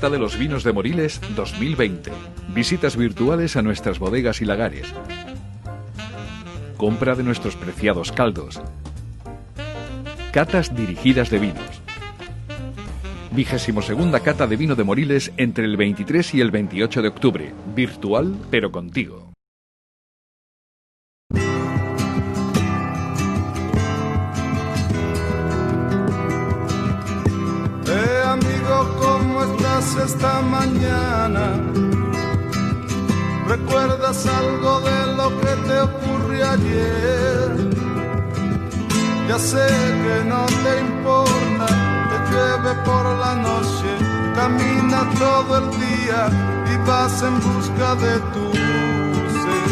Cata de los Vinos de Moriles 2020. Visitas virtuales a nuestras bodegas y lagares. Compra de nuestros preciados caldos. Catas dirigidas de vinos. 22ª Cata de Vino de Moriles entre el 23 y el 28 de octubre. Virtual, pero contigo. Amigo, ¿cómo estás esta mañana? ¿Recuerdas algo de lo que te ocurrió ayer? Ya sé que no te importa, te llueve por la noche, camina todo el día y vas en busca de tu ser.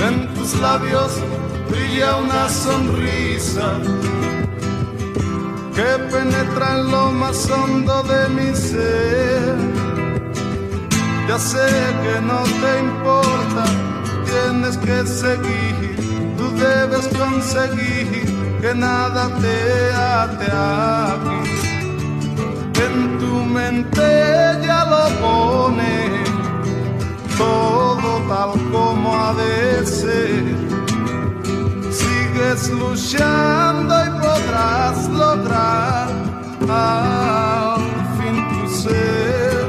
En tus labios brilla una sonrisa que penetra en lo más hondo de mi ser. Ya sé que no te importa, tienes que seguir, tú debes conseguir que nada te ate aquí. En tu mente ya lo pone todo tal como ha de ser. Sigues luchando y podrás lograr al fin tu ser,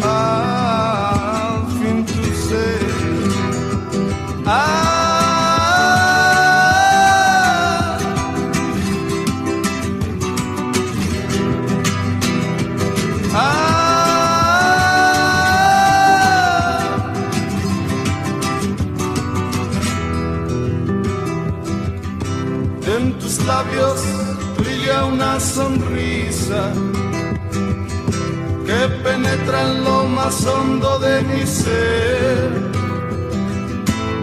al fin tu ser. En tus labios brilla una sonrisa que penetra en lo más hondo de mi ser.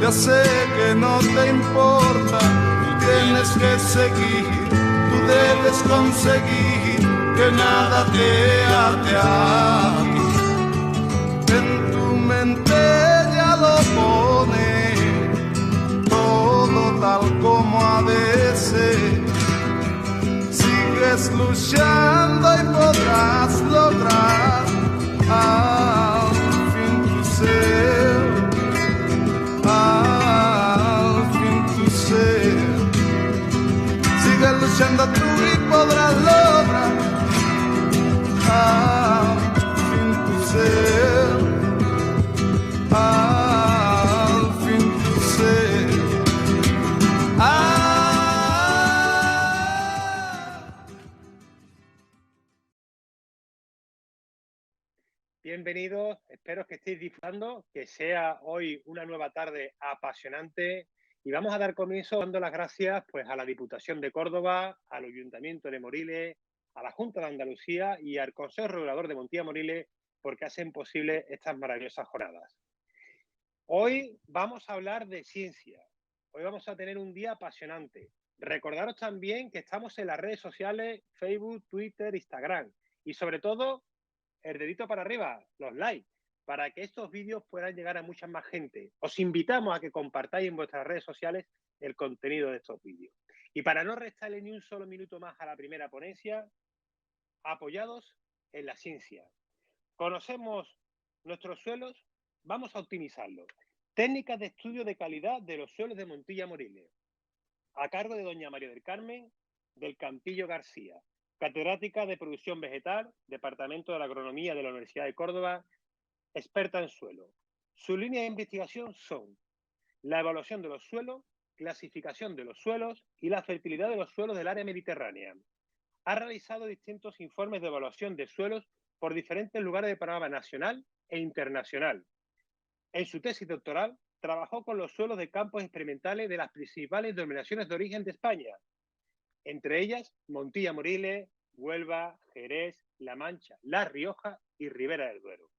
Ya sé que no te importa, tú tienes que seguir, tú debes conseguir que nada te ate aquí. En tu mente ya lo pone todo tal como ha de ser. Sigues luchando y podrás lograr al fin tu ser, al fin tu ser. Sigues luchando tú y podrás lograr al fin tu ser, al fin tu ser. Bienvenidos, espero que estéis disfrutando, que sea hoy una nueva tarde apasionante y vamos a dar comienzo dando las gracias pues, a la Diputación de Córdoba, al Ayuntamiento de Moriles, a la Junta de Andalucía y al Consejo Regulador de Montilla Moriles porque hacen posible estas maravillosas jornadas. Hoy vamos a hablar de ciencia, hoy vamos a tener un día apasionante. Recordaros también que estamos en las redes sociales, Facebook, Twitter, Instagram y sobre todo el dedito para arriba, los likes, para que estos vídeos puedan llegar a mucha más gente. Os invitamos a que compartáis en vuestras redes sociales el contenido de estos vídeos. Y para no restarle ni un solo minuto más a la primera ponencia, apoyados en la ciencia. Conocemos nuestros suelos, vamos a optimizarlos. Técnicas de estudio de calidad de los suelos de Montilla Moriles, a cargo de doña María del Carmen del Campillo García, catedrática de Producción Vegetal, Departamento de la Agronomía de la Universidad de Córdoba, experta en suelo. Sus líneas de investigación son la evaluación de los suelos, clasificación de los suelos y la fertilidad de los suelos del área mediterránea. Ha realizado distintos informes de evaluación de suelos por diferentes lugares de panorama nacional e internacional. En su tesis doctoral, trabajó con los suelos de campos experimentales de las principales denominaciones de origen de España, entre ellas Montilla Moriles, Huelva, Jerez, La Mancha, La Rioja y Ribera del Duero.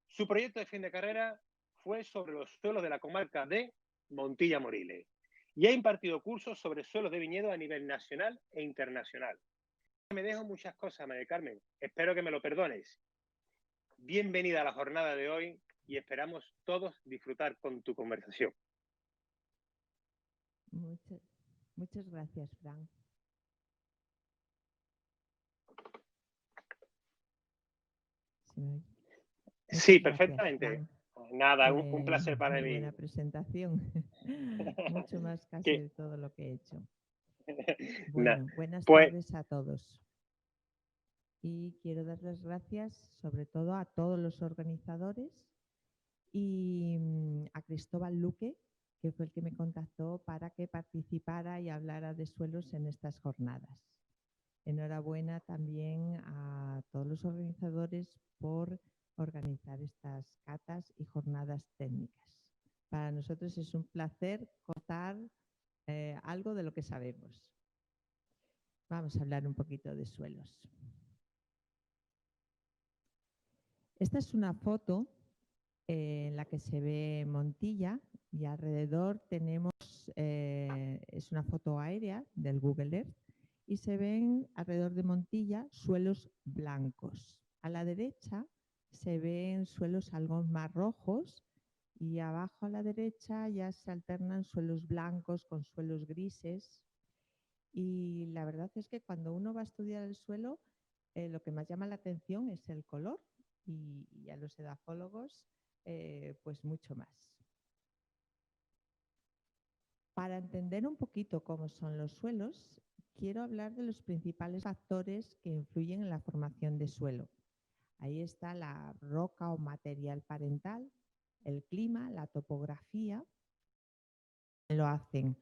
Su proyecto de fin de carrera fue sobre los suelos de la comarca de Montilla Moriles y ha impartido cursos sobre suelos de viñedo a nivel nacional e internacional. Me dejo muchas cosas, María Carmen, espero que me lo perdones. Bienvenida a la jornada de hoy y esperamos todos disfrutar con tu conversación. Muchas gracias, Fran. ¿Se me oye? Sí, Muchas gracias, perfectamente. Juan. Nada, un placer para Muy mí. buena presentación. Mucho más casi Que- de todo lo que he hecho. na- Bueno, buenas Pues tardes a todos. Y quiero dar las gracias sobre todo a todos los organizadores y a Cristóbal Luque, que fue el que me contactó para que participara y hablara de suelos en estas jornadas. Enhorabuena también a todos los organizadores por organizar estas catas y jornadas técnicas. Para nosotros es un placer contar algo de lo que sabemos. Vamos a hablar un poquito de suelos. Esta es una foto en la que se ve Montilla y alrededor tenemos, es una foto aérea del Google Earth y se ven alrededor de Montilla suelos blancos. A la derecha se ven suelos algo más rojos y abajo a la derecha ya se alternan suelos blancos con suelos grises. Y la verdad es que cuando uno va a estudiar el suelo, lo que más llama la atención es el color y a los edafólogos pues mucho más. Para entender un poquito cómo son los suelos, quiero hablar de los principales factores que influyen en la formación de suelo. Ahí está la roca o material parental, el clima, la topografía, lo hacen.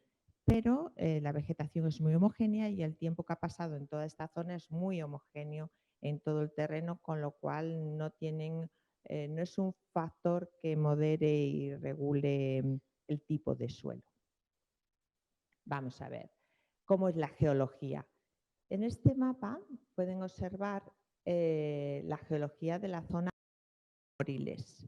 Pero la vegetación es muy homogénea y el tiempo que ha pasado en toda esta zona es muy homogéneo en todo el terreno, con lo cual no tienen, no es un factor que modere y regule el tipo de suelo. Vamos a ver cómo es la geología. En este mapa pueden observar la geología de la zona de Moriles.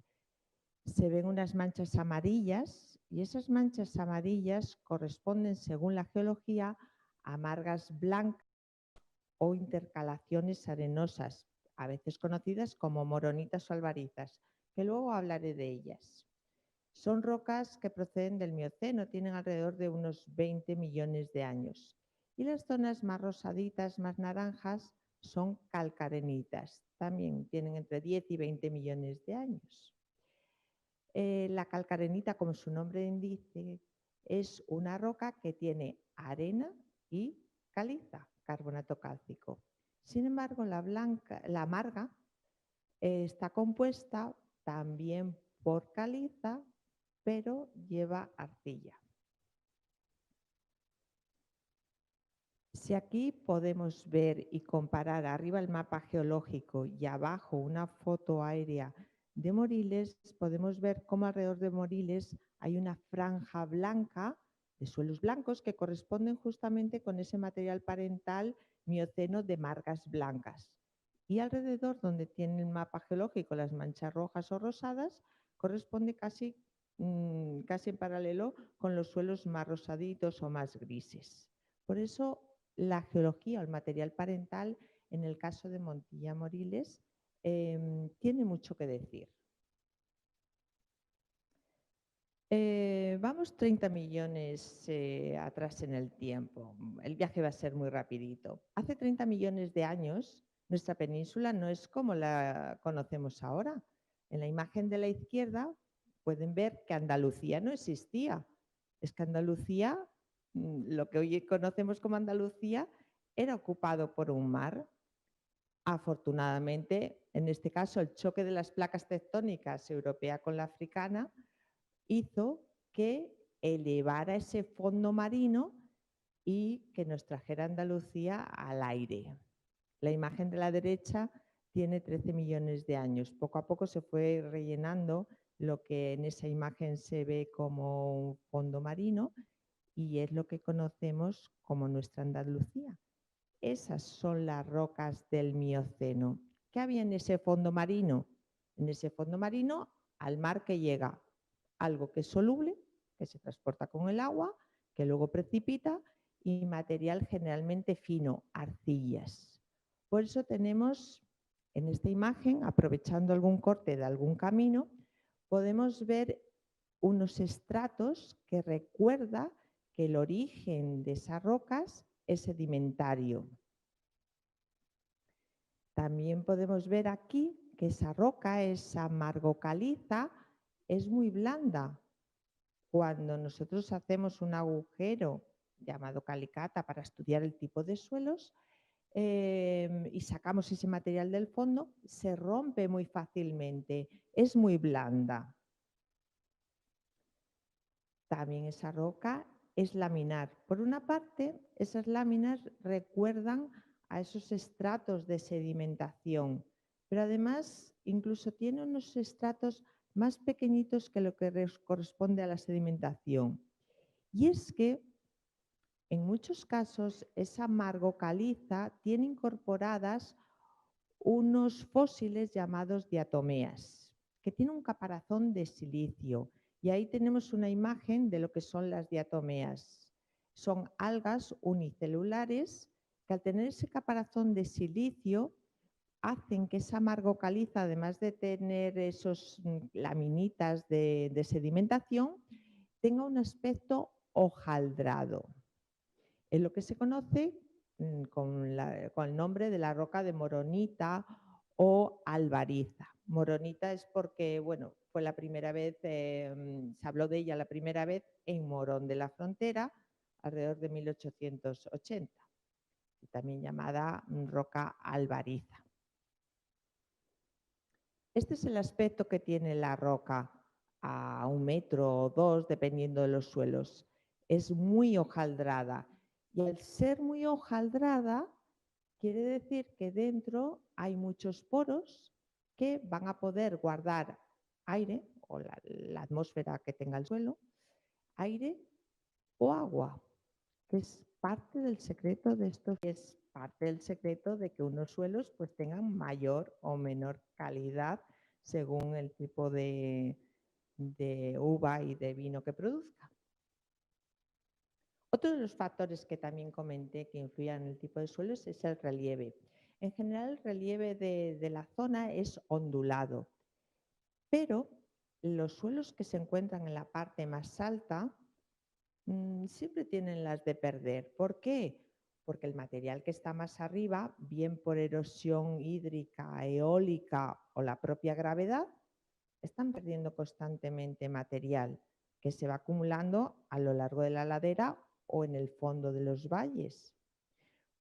Se ven unas manchas amarillas y esas manchas amarillas corresponden, según la geología, a margas blancas o intercalaciones arenosas, a veces conocidas como moronitas o albarizas, que luego hablaré de ellas. Son rocas que proceden del Mioceno, tienen alrededor de unos 20 millones de años. Y las zonas más rosaditas, más naranjas, son calcarenitas, también tienen entre 10 y 20 millones de años. La calcarenita, como su nombre indica, es una roca que tiene arena y caliza, carbonato cálcico. Sin embargo, la marga está compuesta también por caliza, pero lleva arcilla. Si aquí podemos ver y comparar arriba el mapa geológico y abajo una foto aérea de Moriles, podemos ver cómo alrededor de Moriles hay una franja blanca de suelos blancos que corresponden justamente con ese material parental mioceno de margas blancas. Y alrededor, donde tiene el mapa geológico las manchas rojas o rosadas, corresponde casi en paralelo con los suelos más rosaditos o más grises. Por eso la geología o el material parental, en el caso de Montilla Moriles, tiene mucho que decir. Vamos 30 millones atrás en el tiempo. El viaje va a ser muy rapidito. Hace 30 millones de años, nuestra península no es como la conocemos ahora. En la imagen de la izquierda pueden ver que Andalucía no existía. Es que Andalucía, lo que hoy conocemos como Andalucía, era ocupado por un mar. Afortunadamente, en este caso, el choque de las placas tectónicas europea con la africana hizo que elevara ese fondo marino y que nos trajera Andalucía al aire. La imagen de la derecha tiene 13 millones de años. Poco a poco se fue rellenando lo que en esa imagen se ve como un fondo marino y es lo que conocemos como nuestra Andalucía. Esas son las rocas del Mioceno. ¿Qué había en ese fondo marino? En ese fondo marino, al mar que llega algo que es soluble, que se transporta con el agua, que luego precipita, y material generalmente fino, arcillas. Por eso tenemos en esta imagen, aprovechando algún corte de algún camino, podemos ver unos estratos que recuerda que el origen de esas rocas es sedimentario. También podemos ver aquí que esa roca, esa margocaliza, es muy blanda. Cuando nosotros hacemos un agujero llamado calicata para estudiar el tipo de suelos y sacamos ese material del fondo, se rompe muy fácilmente, es muy blanda. También esa roca es laminar. Por una parte, esas láminas recuerdan a esos estratos de sedimentación, pero además incluso tiene unos estratos más pequeñitos que lo que corresponde a la sedimentación. Y es que en muchos casos esa margocaliza tiene incorporadas unos fósiles llamados diatomeas, que tienen un caparazón de silicio. Y ahí tenemos una imagen de lo que son las diatomeas. Son algas unicelulares que al tener ese caparazón de silicio hacen que esa margocaliza, además de tener esos laminitas de sedimentación, tenga un aspecto hojaldrado. Es lo que se conoce con el nombre de la roca de moronita o albariza. Moronita es porque, bueno, fue la primera vez, se habló de ella la primera vez en Morón de la Frontera, alrededor de 1880, y también llamada roca albariza. Este es el aspecto que tiene la roca a 1 metro o 2, dependiendo de los suelos. Es muy hojaldrada. Y al ser muy hojaldrada, quiere decir que dentro hay muchos poros que van a poder guardar aire, o la atmósfera que tenga el suelo, aire o agua, que es parte del secreto de esto, que es parte del secreto de que unos suelos pues tengan mayor o menor calidad según el tipo de uva y de vino que produzca. Otro de los factores que también comenté que influyen en el tipo de suelos es el relieve. En general, el relieve de la zona es ondulado, pero los suelos que se encuentran en la parte más alta siempre tienen las de perder. ¿Por qué? Porque el material que está más arriba, bien por erosión hídrica, eólica o la propia gravedad, están perdiendo constantemente material que se va acumulando a lo largo de la ladera o en el fondo de los valles.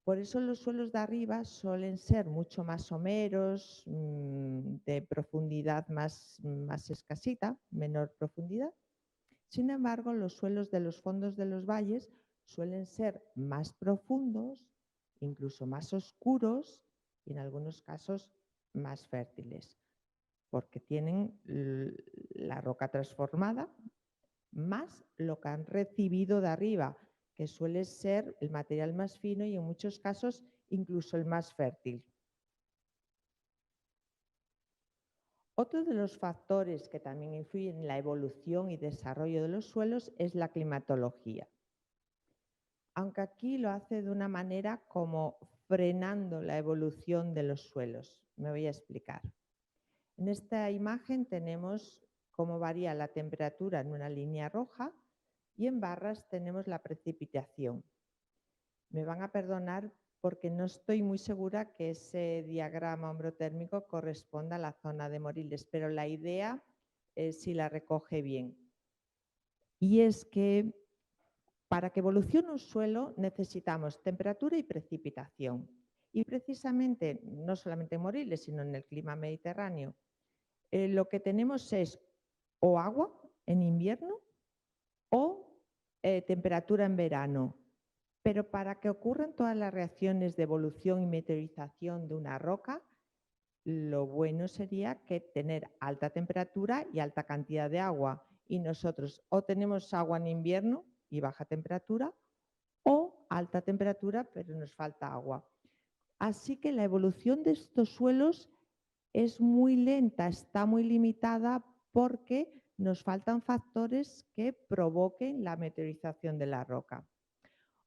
Por eso los suelos de arriba suelen ser mucho más someros, de profundidad más escasita, menor profundidad. Sin embargo, los suelos de los fondos de los valles suelen ser más profundos, incluso más oscuros y en algunos casos más fértiles, porque tienen la roca transformada más lo que han recibido de arriba, que suele ser el material más fino y en muchos casos incluso el más fértil. Otro de los factores que también influyen en la evolución y desarrollo de los suelos es la climatología. Aunque aquí lo hace de una manera como frenando la evolución de los suelos. Me voy a explicar. En esta imagen tenemos cómo varía la temperatura en una línea roja y en barras tenemos la precipitación. Me van a perdonar porque no estoy muy segura que ese diagrama ombrotérmico corresponda a la zona de Moriles, pero la idea sí la recoge bien. Y es que para que evolucione un suelo necesitamos temperatura y precipitación. Y precisamente, no solamente en Moriles, sino en el clima mediterráneo, lo que tenemos es o agua en invierno o temperatura en verano. Pero para que ocurran todas las reacciones de evolución y meteorización de una roca, lo bueno sería que tener alta temperatura y alta cantidad de agua. Y nosotros o tenemos agua en invierno y baja temperatura, o alta temperatura pero nos falta agua. Así que la evolución de estos suelos es muy lenta, está muy limitada porque nos faltan factores que provoquen la meteorización de la roca.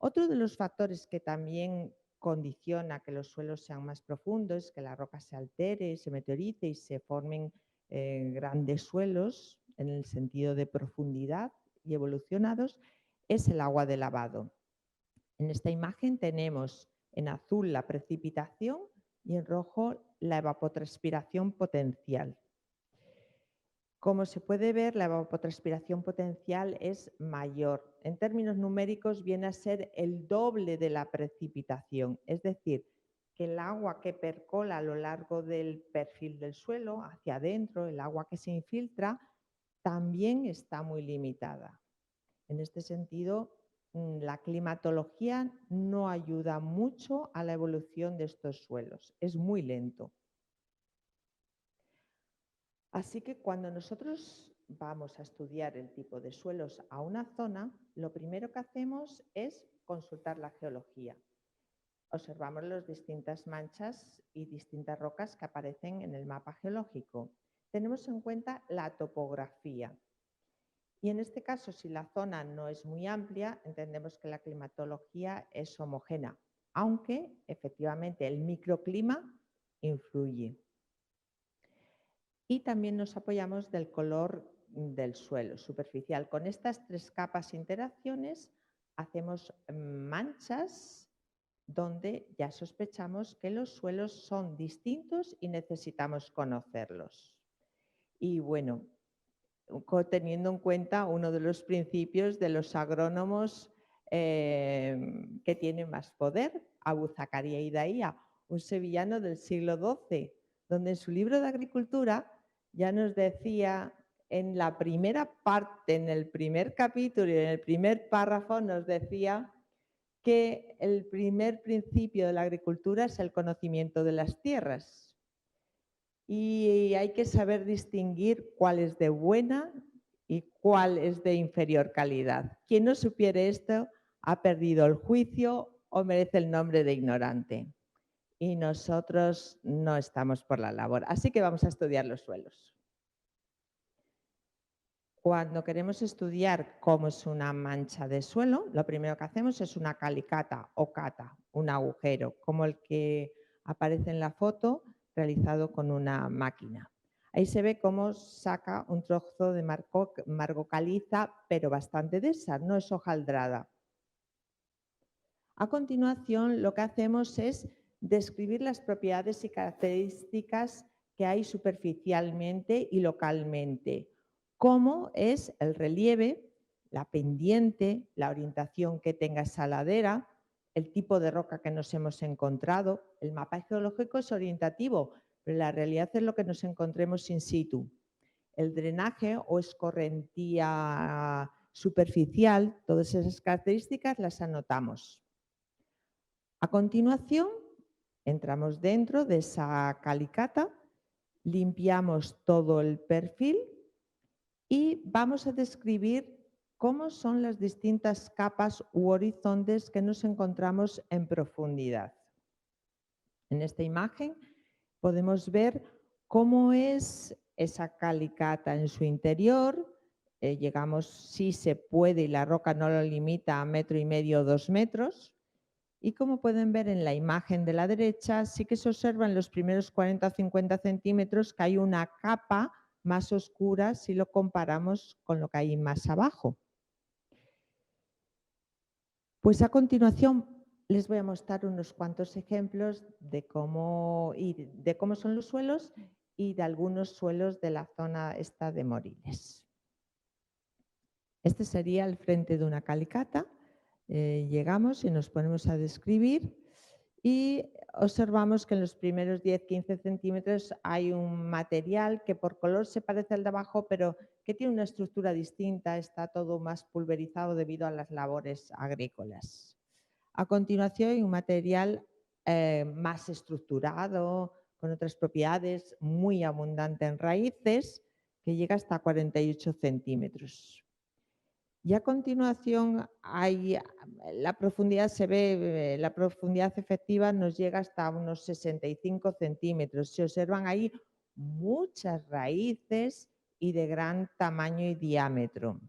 Otro de los factores que también condiciona que los suelos sean más profundos, que la roca se altere, se meteorice y se formen grandes suelos en el sentido de profundidad y evolucionados, es el agua de lavado. En esta imagen tenemos en azul la precipitación y en rojo la evapotranspiración potencial. Como se puede ver, la evapotranspiración potencial es mayor. En términos numéricos viene a ser el doble de la precipitación, es decir, que el agua que percola a lo largo del perfil del suelo, hacia adentro, el agua que se infiltra, también está muy limitada. En este sentido, la climatología no ayuda mucho a la evolución de estos suelos, es muy lento. Así que cuando nosotros vamos a estudiar el tipo de suelos a una zona, lo primero que hacemos es consultar la geología. Observamos las distintas manchas y distintas rocas que aparecen en el mapa geológico. Tenemos en cuenta la topografía. Y en este caso, si la zona no es muy amplia, entendemos que la climatología es homogénea, aunque efectivamente el microclima influye. Y también nos apoyamos del color del suelo superficial. Con estas tres capas e interacciones hacemos manchas donde ya sospechamos que los suelos son distintos y necesitamos conocerlos. Y bueno, teniendo en cuenta uno de los principios de los agrónomos que tienen más poder, Abu Zakaria Idaía, un sevillano del siglo XII, donde en su libro de agricultura ya nos decía en la primera parte, en el primer capítulo y en el primer párrafo nos decía que el primer principio de la agricultura es el conocimiento de las tierras. Y hay que saber distinguir cuál es de buena y cuál es de inferior calidad. Quien no supiere esto ha perdido el juicio o merece el nombre de ignorante. Y nosotros no estamos por la labor. Así que vamos a estudiar los suelos. Cuando queremos estudiar cómo es una mancha de suelo, lo primero que hacemos es una calicata o cata, un agujero, como el que aparece en la foto, realizado con una máquina. Ahí se ve cómo saca un trozo de margo caliza, pero bastante densa, no es hojaldrada. A continuación, lo que hacemos es describir las propiedades y características que hay superficialmente y localmente, cómo es el relieve, la pendiente, la orientación que tenga esa ladera, el tipo de roca que nos hemos encontrado. El mapa geológico es orientativo, pero la realidad es lo que nos encontremos in situ. El drenaje o escorrentía superficial, todas esas características las anotamos. A continuación, entramos dentro de esa calicata, limpiamos todo el perfil y vamos a describir cómo son las distintas capas u horizontes que nos encontramos en profundidad. En esta imagen podemos ver cómo es esa calicata en su interior. Llegamos, si se puede, y la roca no lo limita, a 1,5 metros o 2 metros. Y como pueden ver en la imagen de la derecha, sí que se observa en los primeros 40 o 50 centímetros que hay una capa más oscura si lo comparamos con lo que hay más abajo. Pues a continuación les voy a mostrar unos cuantos ejemplos de cómo son los suelos y de algunos suelos de la zona esta de Moriles. Este sería el frente de una calicata. Llegamos y nos ponemos a describir y observamos que en los primeros 10-15 centímetros hay un material que por color se parece al de abajo, pero que tiene una estructura distinta, está todo más pulverizado debido a las labores agrícolas. A continuación hay un material más estructurado, con otras propiedades, muy abundante en raíces, que llega hasta 48 centímetros. Y a continuación la profundidad se ve, la profundidad efectiva nos llega hasta unos 65 centímetros. Se observan ahí muchas raíces y de gran tamaño y diámetro.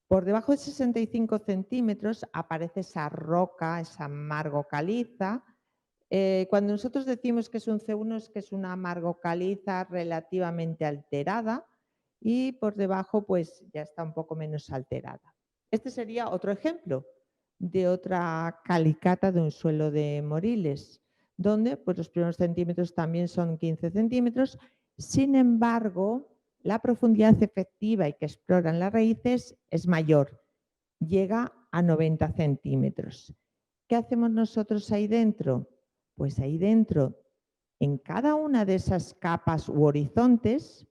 Por debajo de 65 centímetros aparece esa roca, esa margo caliza. Cuando nosotros decimos que es un C1 es que es una margo caliza relativamente alterada, y por debajo pues ya está un poco menos alterada. Este sería otro ejemplo de otra calicata de un suelo de Moriles, donde pues, los primeros centímetros también son 15 centímetros. Sin embargo, la profundidad efectiva y que exploran las raíces es mayor, llega a 90 centímetros. ¿Qué hacemos nosotros ahí dentro? Pues ahí dentro, en cada una de esas capas u horizontes,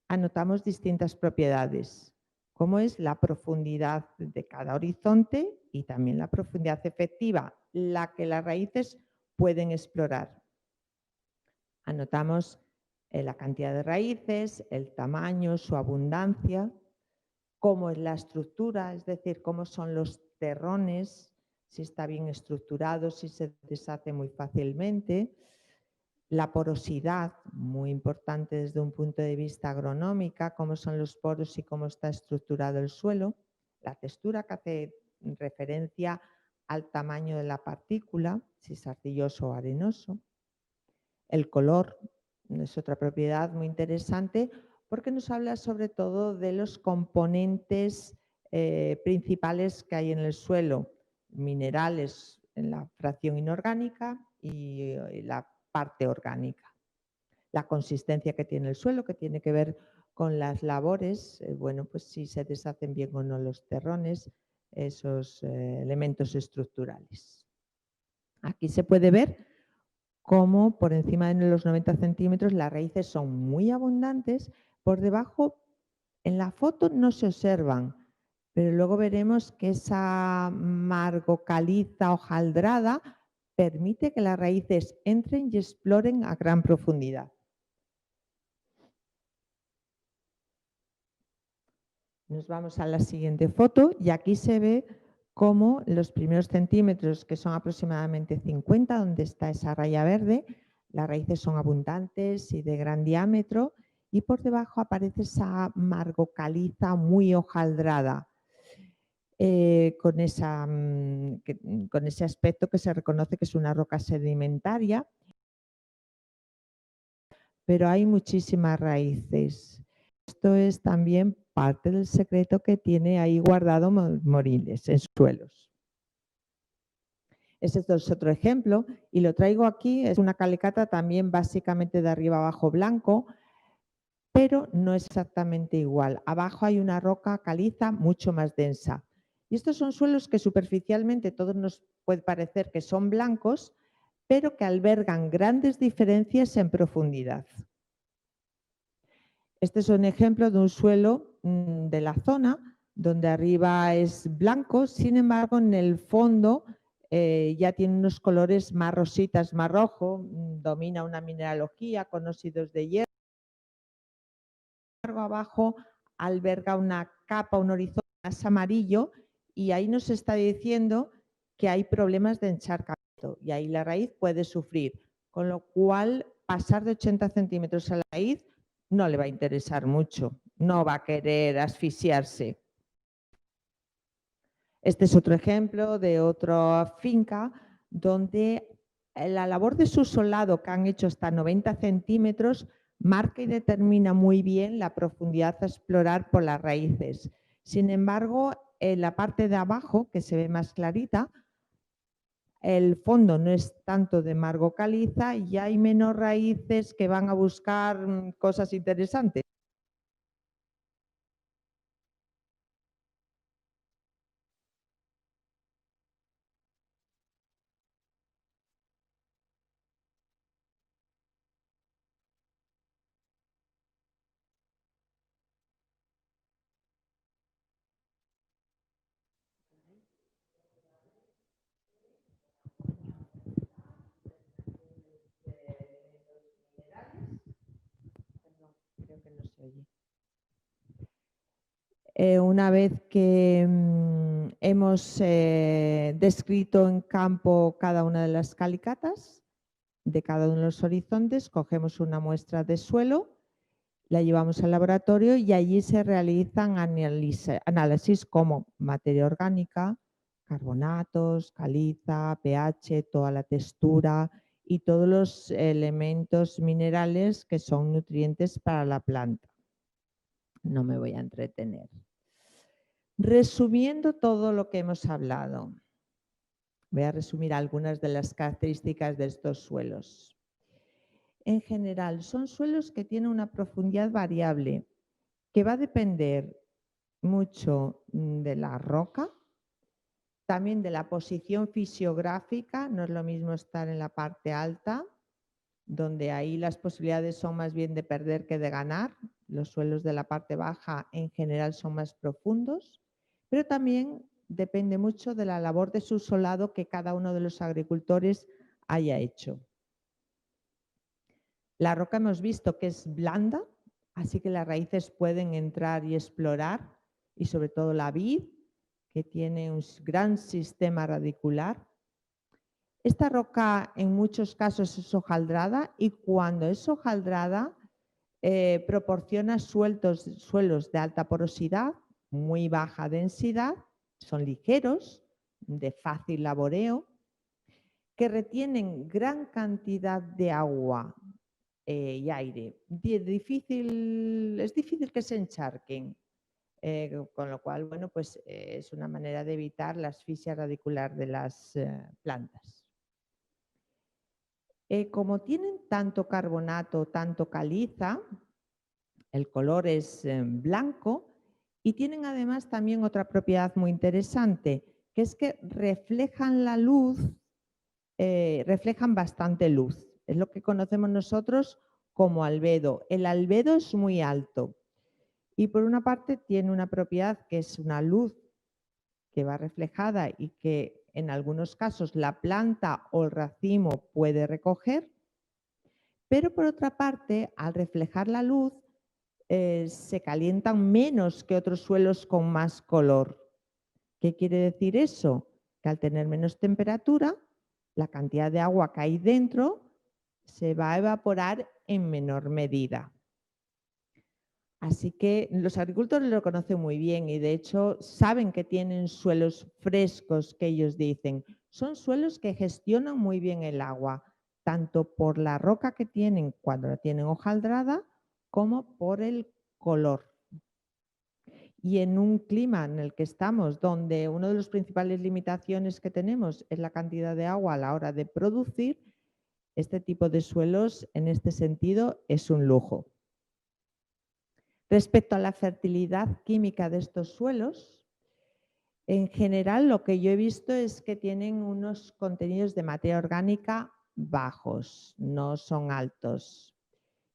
anotamos distintas propiedades, como es la profundidad de cada horizonte y también la profundidad efectiva, la que las raíces pueden explorar. Anotamos la cantidad de raíces, el tamaño, su abundancia, cómo es la estructura, es decir, cómo son los terrones, si está bien estructurado, si se deshace muy fácilmente. La porosidad, muy importante desde un punto de vista agronómica, cómo son los poros y cómo está estructurado el suelo. La textura, que hace referencia al tamaño de la partícula, si es arcilloso o arenoso. El color es otra propiedad muy interesante porque nos habla sobre todo de los componentes principales que hay en el suelo, minerales en la fracción inorgánica y la parte orgánica. La consistencia que tiene el suelo, que tiene que ver con las labores, bueno, pues si se deshacen bien o no los terrones, esos elementos estructurales. Aquí se puede ver cómo por encima de los 90 centímetros las raíces son muy abundantes, por debajo en la foto no se observan, pero luego veremos que esa margocaliza hojaldrada permite que las raíces entren y exploren a gran profundidad. Nos vamos a la siguiente foto y aquí se ve cómo los primeros centímetros, que son aproximadamente 50, donde está esa raya verde, las raíces son abundantes y de gran diámetro, y por debajo aparece esa margocaliza muy hojaldrada, con ese aspecto que se reconoce que es una roca sedimentaria, pero hay muchísimas raíces. Esto es también parte del secreto que tiene ahí guardado Moriles en suelos. Este es otro ejemplo y lo traigo aquí, es una calicata también básicamente de arriba abajo blanco, pero no es exactamente igual. Abajo hay una roca caliza mucho más densa. Y estos son suelos que superficialmente todos nos puede parecer que son blancos, pero que albergan grandes diferencias en profundidad. Este es un ejemplo de un suelo de la zona donde arriba es blanco, sin embargo en el fondo ya tiene unos colores más rositas, más rojo, domina una mineralogía con óxidos de hierro. Abajo alberga una capa, un horizonte más amarillo y ahí nos está diciendo que hay problemas de encharcamiento y ahí la raíz puede sufrir, con lo cual pasar de 80 centímetros a la raíz no le va a interesar mucho, no va a querer asfixiarse. Este es otro ejemplo de otra finca donde la labor de subsolado que han hecho hasta 90 centímetros marca y determina muy bien la profundidad a explorar por las raíces. Sin embargo, en la parte de abajo, que se ve más clarita, el fondo no es tanto de margocaliza y hay menos raíces que van a buscar cosas interesantes. Creo que no se oye. Una vez que hemos descrito en campo cada una de las calicatas de cada uno de los horizontes, cogemos una muestra de suelo, la llevamos al laboratorio y allí se realizan análisis como materia orgánica, carbonatos, caliza, pH, toda la textura y todos los elementos minerales que son nutrientes para la planta. No me voy a entretener. Resumiendo todo lo que hemos hablado, Voy a resumir algunas de las características de estos suelos. En general, son suelos que tienen una profundidad variable, que va a depender mucho de la roca, también de la posición fisiográfica. No es lo mismo estar en la parte alta, donde ahí las posibilidades son más bien de perder que de ganar. Los suelos de la parte baja en general son más profundos, pero también depende mucho de la labor de subsolado que cada uno de los agricultores haya hecho. La roca hemos visto que es blanda, así que las raíces pueden entrar y explorar, y sobre todo la vid, que tiene un gran sistema radicular. Esta roca en muchos casos es hojaldrada, y cuando es hojaldrada proporciona suelos de alta porosidad, muy baja densidad, son ligeros, de fácil laboreo, que retienen gran cantidad de agua y aire. Es difícil que se encharquen, con lo cual, bueno, pues es una manera de evitar la asfixia radicular de las plantas. Como tienen tanto carbonato, tanto caliza, el color es blanco, y tienen además también otra propiedad muy interesante, que es que reflejan la luz, reflejan bastante luz. Es lo que conocemos nosotros como albedo. El albedo es muy alto y por una parte tiene una propiedad que es una luz que va reflejada y que en algunos casos la planta o el racimo puede recoger, pero por otra parte, al reflejar la luz, se calientan menos que otros suelos con más color. ¿Qué quiere decir eso? Que al tener menos temperatura, la cantidad de agua que hay dentro se va a evaporar en menor medida. Así que los agricultores lo conocen muy bien y de hecho saben que tienen suelos frescos, que ellos dicen. Son suelos que gestionan muy bien el agua, tanto por la roca que tienen cuando la tienen hojaldrada, como por el color. Y en un clima en el que estamos, donde una de las principales limitaciones que tenemos es la cantidad de agua a la hora de producir, este tipo de suelos en este sentido es un lujo. Respecto a la fertilidad química de estos suelos, en general lo que yo he visto es que tienen unos contenidos de materia orgánica bajos, no son altos.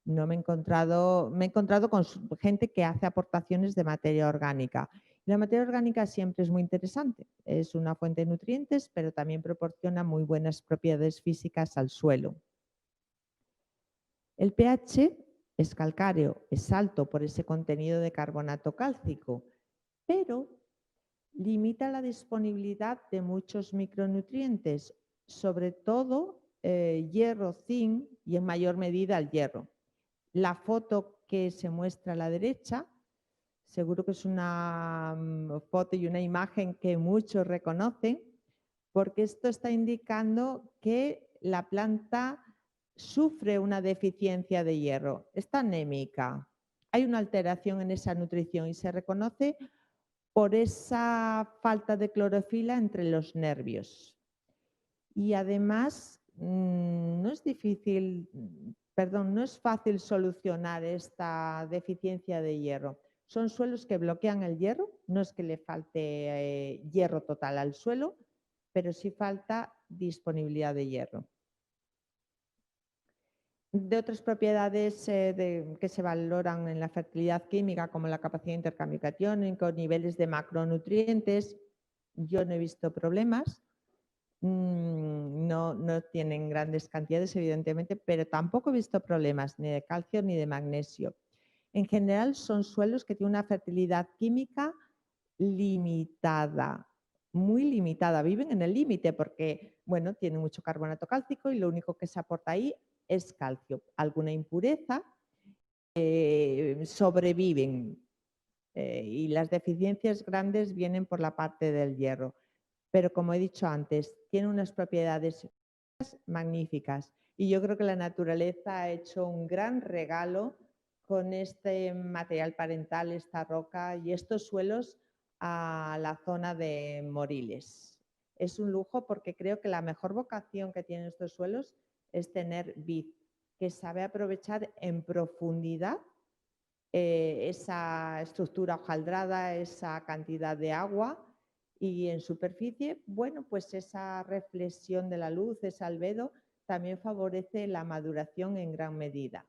No me he encontrado con gente que hace aportaciones de materia orgánica. La materia orgánica siempre es muy interesante, es una fuente de nutrientes, pero también proporciona muy buenas propiedades físicas al suelo. El pH es calcáreo, es alto por ese contenido de carbonato cálcico, pero limita la disponibilidad de muchos micronutrientes, sobre todo hierro, zinc y en mayor medida el hierro. La foto que se muestra a la derecha, seguro que es una foto y una imagen que muchos reconocen, porque esto está indicando que la planta sufre una deficiencia de hierro, está anémica. Hay una alteración en esa nutrición y se reconoce por esa falta de clorofila entre los nervios. Y además no es fácil solucionar esta deficiencia de hierro. Son suelos que bloquean el hierro, no es que le falte hierro total al suelo, pero sí falta disponibilidad de hierro. De otras propiedades que se valoran en la fertilidad química, como la capacidad de intercambio catiónico, niveles de macronutrientes, yo no he visto problemas. No tienen grandes cantidades, evidentemente, pero tampoco he visto problemas ni de calcio ni de magnesio. En general son suelos que tienen una fertilidad química limitada, muy limitada. Viven en el límite porque, bueno, tienen mucho carbonato cálcico y lo único que se aporta ahí es calcio. Alguna impureza sobreviven y las deficiencias grandes vienen por la parte del hierro. Pero como he dicho antes, tiene unas propiedades magníficas y yo creo que la naturaleza ha hecho un gran regalo con este material parental, esta roca y estos suelos a la zona de Moriles. es un lujo porque creo que la mejor vocación que tienen estos suelos es tener vid, que sabe aprovechar en profundidad esa estructura hojaldrada, esa cantidad de agua, y en superficie, bueno, pues esa reflexión de la luz, ese albedo, también favorece la maduración en gran medida.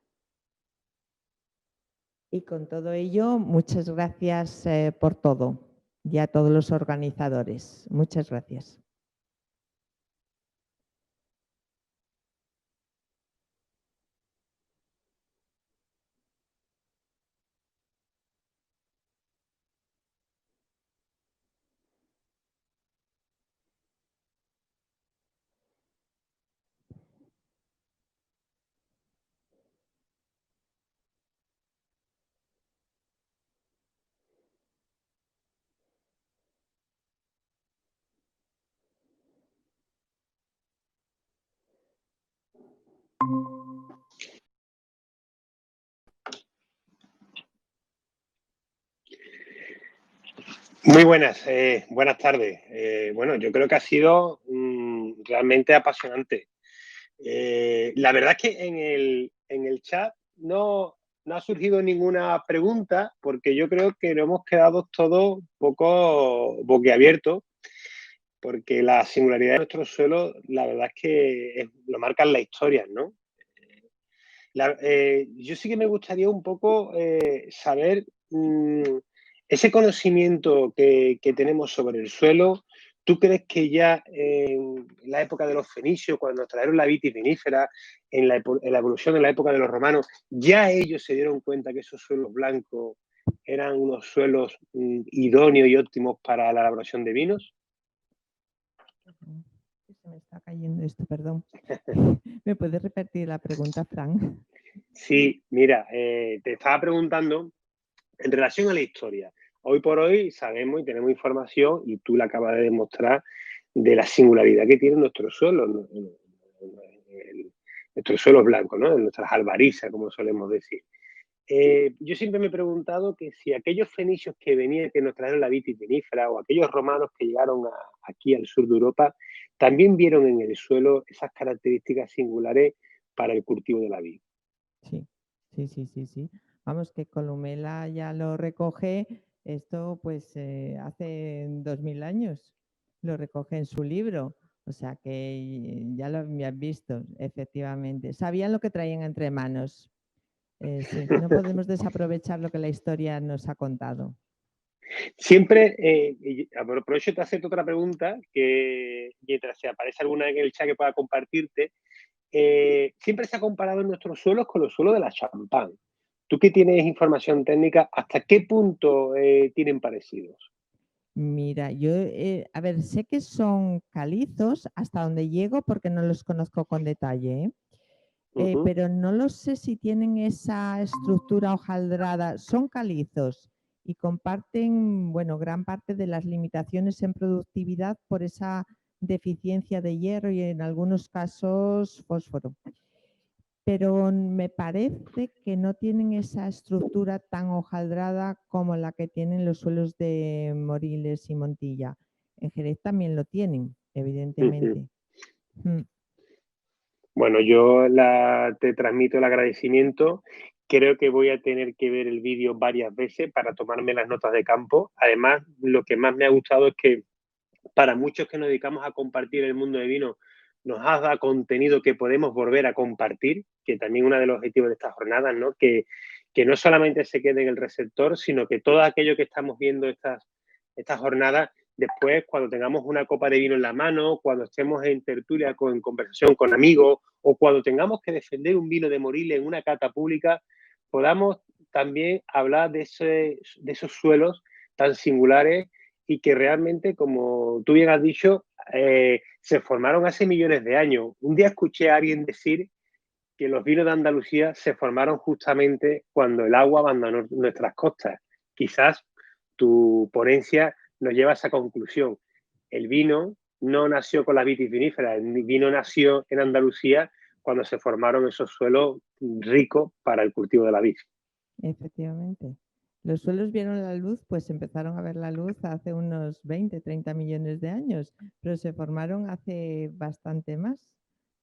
Y con todo ello, muchas gracias por todo y a todos los organizadores. Muchas gracias. Muy buenas, buenas tardes. Bueno, yo creo que ha sido realmente apasionante. La verdad es que en el chat no ha surgido ninguna pregunta porque yo creo que nos hemos quedado todos un poco boquiabiertos porque la singularidad de nuestro suelo, la verdad es que lo marcan las historias, ¿no? Yo sí que me gustaría un poco saber ese conocimiento que tenemos sobre el suelo. ¿Tú crees que ya en la época de los fenicios, cuando nos trajeron la vitis vinífera, en la evolución de la época de los romanos, ya ellos se dieron cuenta que esos suelos blancos eran unos suelos idóneos y óptimos para la elaboración de vinos? Se me está cayendo esto, perdón. ¿Me puedes repetir la pregunta, Fran? Sí, mira, te estaba preguntando en relación a la historia. Hoy por hoy sabemos y tenemos información, y tú la acabas de demostrar, de la singularidad que tienen nuestros suelos, nuestros suelos blancos, ¿no? Nuestras albarizas, como solemos decir. Yo siempre me he preguntado que si aquellos fenicios que venían, que nos trajeron la vitis vinífera, o aquellos romanos que llegaron aquí al sur de Europa, también vieron en el suelo esas características singulares para el cultivo de la vid. Sí. Vamos, que Columela ya lo recoge, esto pues hace 2000 años, lo recoge en su libro, o sea que ya lo habían visto, efectivamente. Sabían lo que traían entre manos. Sí, no podemos desaprovechar lo que la historia nos ha contado. Siempre, aprovecho y te hacerte otra pregunta, que mientras se aparece alguna en el chat que pueda compartirte, siempre se ha comparado nuestros suelos con los suelos de la Champagne. Tú que tienes información técnica, ¿hasta qué punto tienen parecidos? Mira, yo, a ver, sé que son calizos hasta donde llego porque no los conozco con detalle, ¿eh? Pero no lo sé si tienen esa estructura hojaldrada. Son calizos y comparten, bueno, gran parte de las limitaciones en productividad por esa deficiencia de hierro y en algunos casos fósforo. Pero me parece que no tienen esa estructura tan hojaldrada como la que tienen los suelos de Moriles y Montilla. En Jerez también lo tienen, evidentemente. Bueno, te transmito el agradecimiento. Creo que voy a tener que ver el vídeo varias veces para tomarme las notas de campo. Además, lo que más me ha gustado es que para muchos que nos dedicamos a compartir el mundo de vino, nos has dado contenido que podemos volver a compartir, que también uno de los objetivos de estas jornadas, ¿no? Que no solamente se quede en el receptor, sino que todo aquello que estamos viendo estas jornadas, después cuando tengamos una copa de vino en la mano, cuando estemos en tertulia, en conversación con amigos, o cuando tengamos que defender un vino de Moriles en una cata pública, podamos también hablar de esos suelos tan singulares y que realmente, como tú bien has dicho, se formaron hace millones de años. Un día escuché a alguien decir que los vinos de Andalucía se formaron justamente cuando el agua abandonó nuestras costas. Quizás tu ponencia nos lleva a esa conclusión. El vino no nació con la vitis vinífera, el vino nació en Andalucía cuando se formaron esos suelos ricos para el cultivo de la vid. Efectivamente. Los suelos vieron la luz, pues empezaron a ver la luz hace unos 20, 30 millones de años, pero se formaron hace bastante más,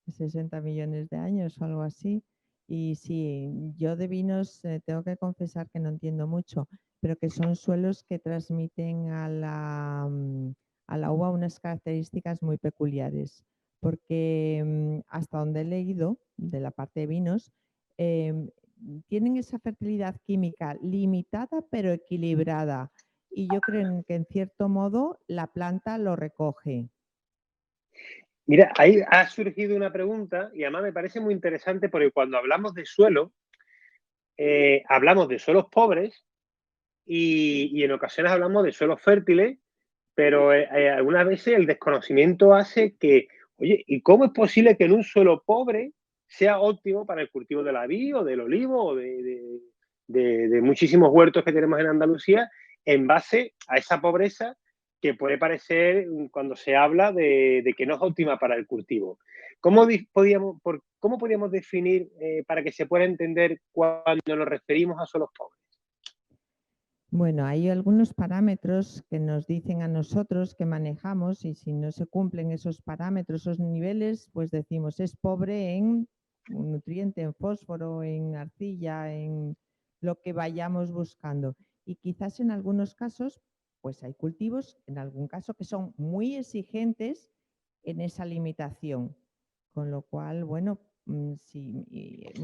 60 millones de años o algo así. Y sí, yo de vinos tengo que confesar que no entiendo mucho, pero que son suelos que transmiten a la uva unas características muy peculiares, porque hasta donde he leído de la parte de vinos, em, tienen esa fertilidad química limitada pero equilibrada. Y yo creo que en cierto modo la planta lo recoge. Mira, ahí ha surgido una pregunta y además me parece muy interesante porque cuando hablamos de suelo, hablamos de suelos pobres y en ocasiones hablamos de suelos fértiles, pero algunas veces el desconocimiento hace que, oye, ¿y cómo es posible que en un suelo pobre sea óptimo para el cultivo de la vid o del olivo o de muchísimos huertos que tenemos en Andalucía en base a esa pobreza que puede parecer cuando se habla de que no es óptima para el cultivo? ¿Cómo podríamos definir para que se pueda entender cuando nos referimos a suelos pobres? Bueno, hay algunos parámetros que nos dicen a nosotros que manejamos y si no se cumplen esos parámetros, esos niveles, pues decimos es pobre en un nutriente, en fósforo, en arcilla, en lo que vayamos buscando. Y quizás en algunos casos, pues hay cultivos, en algún caso, que son muy exigentes en esa limitación. Con lo cual, bueno, un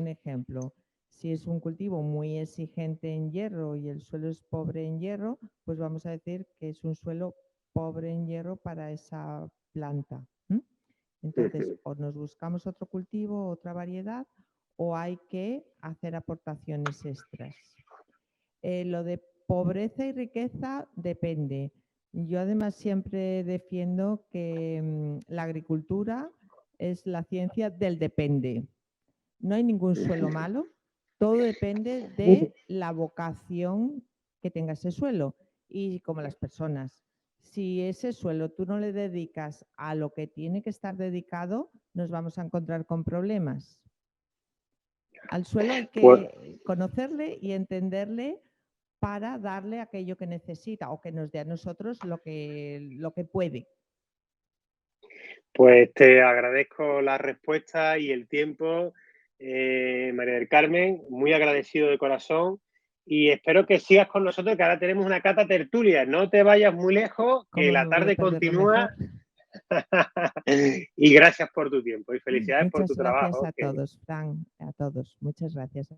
ejemplo. Si es un cultivo muy exigente en hierro y el suelo es pobre en hierro, pues vamos a decir que es un suelo pobre en hierro para esa planta. Entonces, o nos buscamos otro cultivo, otra variedad, o hay que hacer aportaciones extras. Lo de pobreza y riqueza depende. Yo además siempre defiendo que la agricultura es la ciencia del depende. No hay ningún suelo malo, todo depende de la vocación que tenga ese suelo y como las personas. Si ese suelo tú no le dedicas a lo que tiene que estar dedicado, nos vamos a encontrar con problemas. Al suelo hay Pues, que conocerle y entenderle para darle aquello que necesita o que nos dé a nosotros lo que puede. Pues te agradezco la respuesta y el tiempo, María del Carmen, muy agradecido de corazón y espero que sigas con nosotros, que ahora tenemos una cata tertulia. No te vayas muy lejos, que ¿Cómo la me voy a tarde perderlo continúa. mejor? Y gracias por tu tiempo y felicidades por Muchas tu gracias trabajo. a todos, Fran, a todos. Muchas gracias.